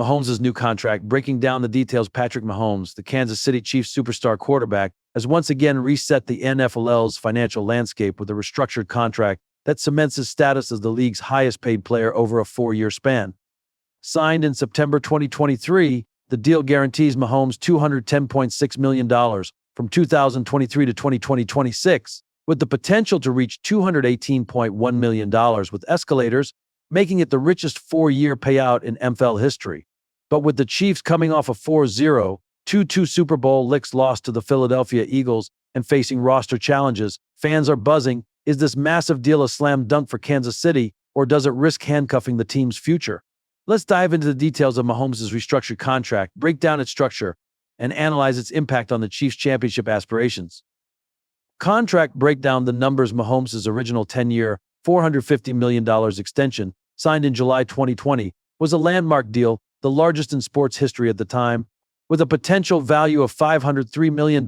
Mahomes' new contract. Breaking down the details, Patrick Mahomes, the Kansas City Chiefs superstar quarterback, has once again reset the NFL's financial landscape with a restructured contract that cements his status as the league's highest-paid player over a 4-year span. Signed in September 2023, the deal guarantees Mahomes $210.6 million from 2023 to 2026, with the potential to reach $218.1 million with escalators, making it the richest 4-year payout in NFL history. But with the Chiefs coming off a 4-0, 2-2 Super Bowl loss to the Philadelphia Eagles and facing roster challenges, fans are buzzing. Is this massive deal a slam dunk for Kansas City, or does it risk handcuffing the team's future? Let's dive into the details of Mahomes' restructured contract, break down its structure, and analyze its impact on the Chiefs' championship aspirations. Contract breakdown. The numbers. Mahomes' original 10-year, $450 million extension, signed in July 2020, was a landmark deal, the largest in sports history at the time, with a potential value of $503 million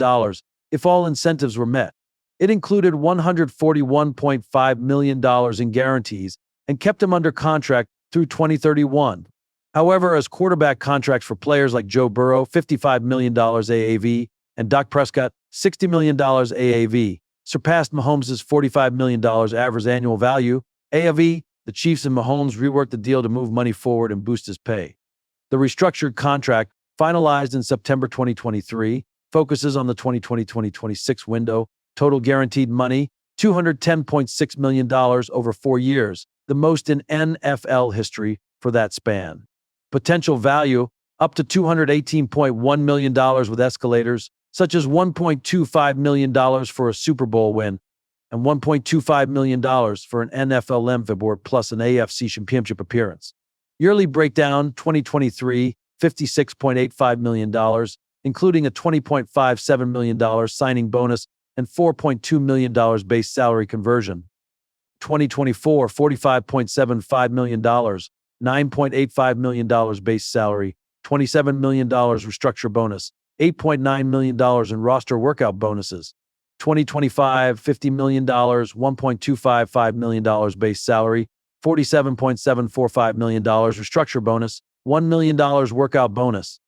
if all incentives were met. It included $141.5 million in guarantees and kept him under contract through 2031. However, as quarterback contracts for players like Joe Burrow, $55 million AAV, and Dak Prescott, $60 million AAV, surpassed Mahomes' $45 million average annual value, AAV, the Chiefs and Mahomes reworked the deal to move money forward and boost his pay. The restructured contract, finalized in September 2023, focuses on the 2020-2026 window. Total guaranteed money, $210.6 million over 4 years, the most in NFL history for that span. Potential value, up to $218.1 million with escalators, such as $1.25 million for a Super Bowl win and $1.25 million for an NFL MVP award plus an AFC Championship appearance. Yearly breakdown, 2023, $56.85 million, including a $20.57 million signing bonus and $4.2 million base salary conversion. 2024, $45.75 million, $9.85 million base salary, $27 million restructure bonus, $8.9 million in roster workout bonuses. 2025, $50 million, $1.255 million base salary, $47.745 million restructure bonus, $1 million workout bonus.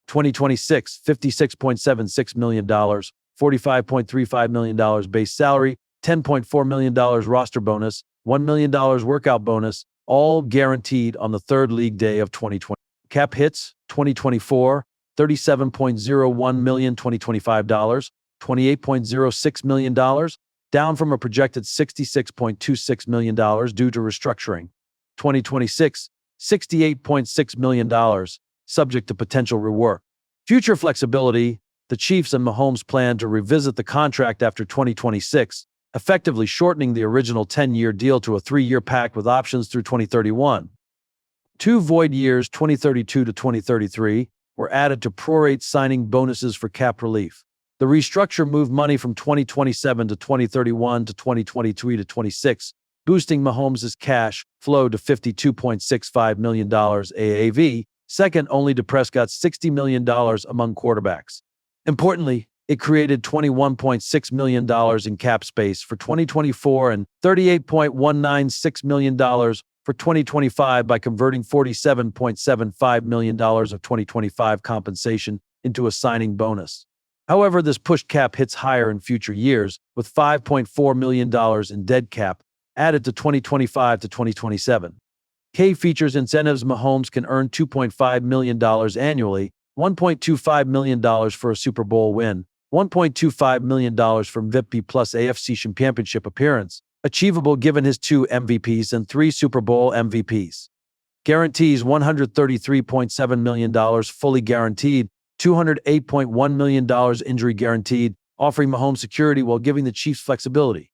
2026, $56.76 million, $45.35 million base salary, $10.4 million roster bonus, $1 million workout bonus, all guaranteed on the third league day of 2020. Cap hits, 2024, $37.01 million, $2025, $28.06 million, down from a projected $66.26 million due to restructuring. 2026, $68.6 million, subject to potential rework. Future flexibility. The Chiefs and Mahomes plan to revisit the contract after 2026, effectively shortening the original 10-year deal to a 3-year pact with options through 2031. 2 void years, 2032 to 2033, were added to prorate signing bonuses for cap relief. The restructure moved money from 2027 to 2031 to 2023 to 26, boosting Mahomes' cash flow to $52.65 million AAV, second only to Prescott's $60 million among quarterbacks. Importantly, it created $21.6 million in cap space for 2024 and $38.196 million for 2025 by converting $47.75 million of 2025 compensation into a signing bonus. However, this pushed cap hits higher in future years, with $5.4 million in dead cap added to 2025 to 2027. K features incentives. Mahomes can earn $2.5 million annually, $1.25 million for a Super Bowl win, $1.25 million from MVP plus AFC Championship appearance, achievable given his 2 MVPs and 3 Super Bowl MVPs. Guarantees $133.7 million fully guaranteed, $208.1 million injury guaranteed, offering Mahomes security while giving the Chiefs flexibility.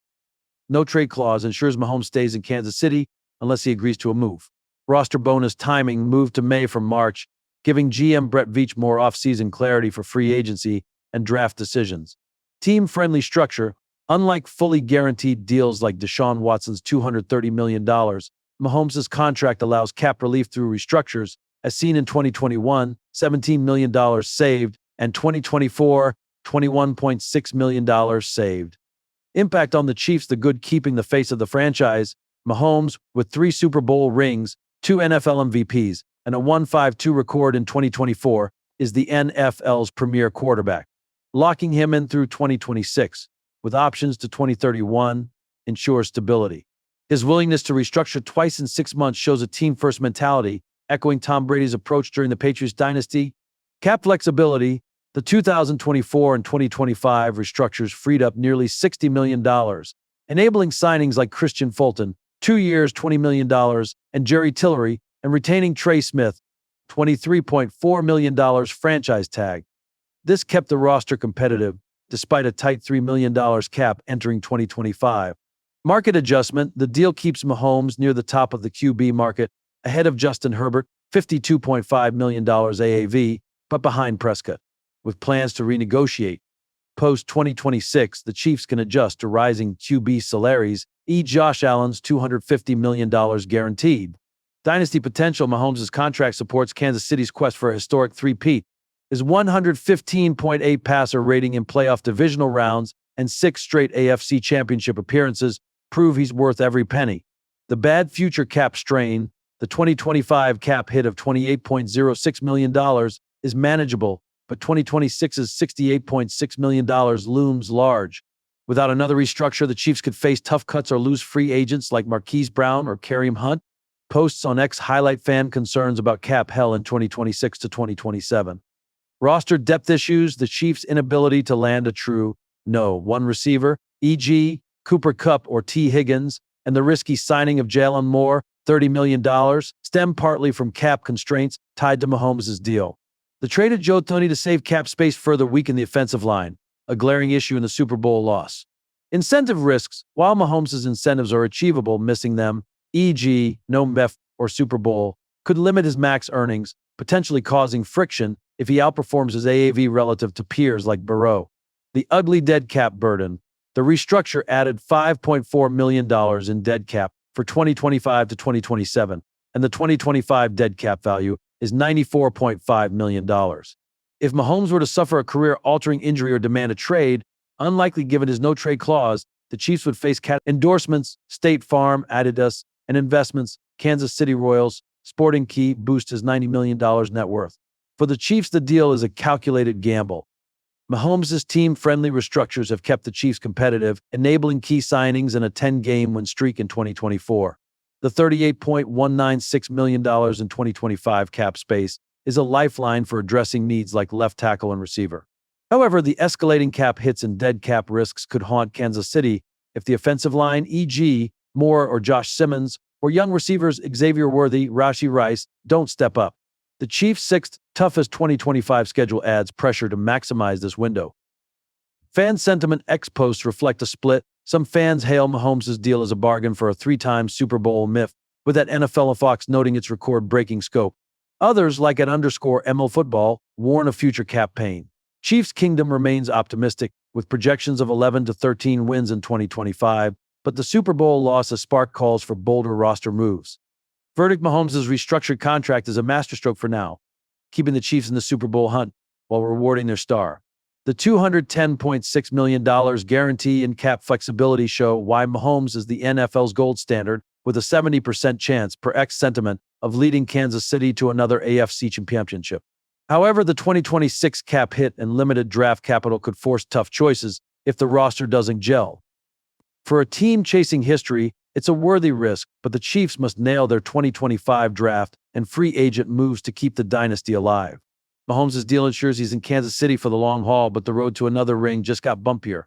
No trade clause ensures Mahomes stays in Kansas City unless he agrees to a move. Roster bonus timing moved to May from March, giving GM Brett Veach more off-season clarity for free agency and draft decisions. Team-friendly structure. Unlike fully guaranteed deals like Deshaun Watson's $230 million, Mahomes' contract allows cap relief through restructures, as seen in 2021, $17 million saved, and 2024, $21.6 million saved. Impact on the Chiefs. The good keeping the face of the franchise. Mahomes, with 3 Super Bowl rings, 2 NFL MVPs, and a 1.52 record in 2024, is the NFL's premier quarterback, locking him in through 2026, with options to 2031, ensures stability. His willingness to restructure twice in 6 months shows a team-first mentality, echoing Tom Brady's approach during the Patriots dynasty. Cap flexibility: the 2024 and 2025 restructures freed up nearly $60 million, enabling signings like Christian Fulton, 2 years, $20 million, and Jerry Tillery, and retaining Trey Smith, $23.4 million franchise tag. This kept the roster competitive, despite a tight $3 million cap entering 2025. Market adjustment: the deal keeps Mahomes near the top of the QB market, ahead of Justin Herbert, $52.5 million AAV, but behind Prescott. With plans to renegotiate post-2026, the Chiefs can adjust to rising QB salaries, Josh Allen's $250 million guaranteed. Dynasty potential: Mahomes' contract supports Kansas City's quest for a historic three-peat. His 115.8 passer rating in playoff divisional rounds and 6 straight AFC championship appearances prove he's worth every penny. The bad future cap strain: the 2025 cap hit of $28.06 million is manageable, but 2026's $68.6 million looms large. Without another restructure, the Chiefs could face tough cuts or lose free agents like Marquise Brown or Kareem Hunt. Posts on X highlight fan concerns about cap hell in 2026 to 2027. Roster depth issues: the Chiefs' inability to land a true no. 1 receiver, e.g., Cooper Kupp or T. Higgins, and the risky signing of Jalen Moore, $30 million, stem partly from cap constraints tied to Mahomes' deal. The trade of Joe Thuney to save cap space further weakened the offensive line, a glaring issue in the Super Bowl loss. Incentive risks: while Mahomes' incentives are achievable, missing them, e.g., no MEF or Super Bowl, could limit his max earnings, potentially causing friction if he outperforms his AAV relative to peers like Burrow. The ugly dead cap burden: the restructure added $5.4 million in dead cap for 2025 to 2027, and the 2025 dead cap value is $94.5 million. If Mahomes were to suffer a career-altering injury or demand a trade, unlikely given his no-trade clause, the Chiefs would face endorsements, State Farm, Adidas, and investments, Kansas City Royals, Sporting Key boost his $90 million net worth. For the Chiefs, the deal is a calculated gamble. Mahomes' team-friendly restructures have kept the Chiefs competitive, enabling key signings and a 10-game win streak in 2024. The $38.196 million in 2025 cap space is a lifeline for addressing needs like left tackle and receiver. However, the escalating cap hits and dead cap risks could haunt Kansas City if the offensive line, e.g., Moore or Josh Simmons, or young receivers Xavier Worthy, Rashee Rice, don't step up. The Chiefs' 6th toughest 2025 schedule adds pressure to maximize this window. Fan sentiment: X posts reflect a split. Some fans hail Mahomes' deal as a bargain for a 3-time Super Bowl myth, with that NFL and Fox noting its record-breaking scope. Others, like at _ML Football, warn of future cap pain. Chiefs Kingdom remains optimistic, with projections of 11 to 13 wins in 2025, but the Super Bowl loss has sparked calls for bolder roster moves. Verdict: Mahomes' restructured contract is a masterstroke for now, keeping the Chiefs in the Super Bowl hunt while rewarding their star. The $210.6 million guarantee and cap flexibility show why Mahomes is the NFL's gold standard, with a 70% chance per X sentiment of leading Kansas City to another AFC championship. However, the 2026 cap hit and limited draft capital could force tough choices if the roster doesn't gel. For a team chasing history, it's a worthy risk, but the Chiefs must nail their 2025 draft and free agent moves to keep the dynasty alive. Mahomes' deal ensures he's in Kansas City for the long haul, but the road to another ring just got bumpier.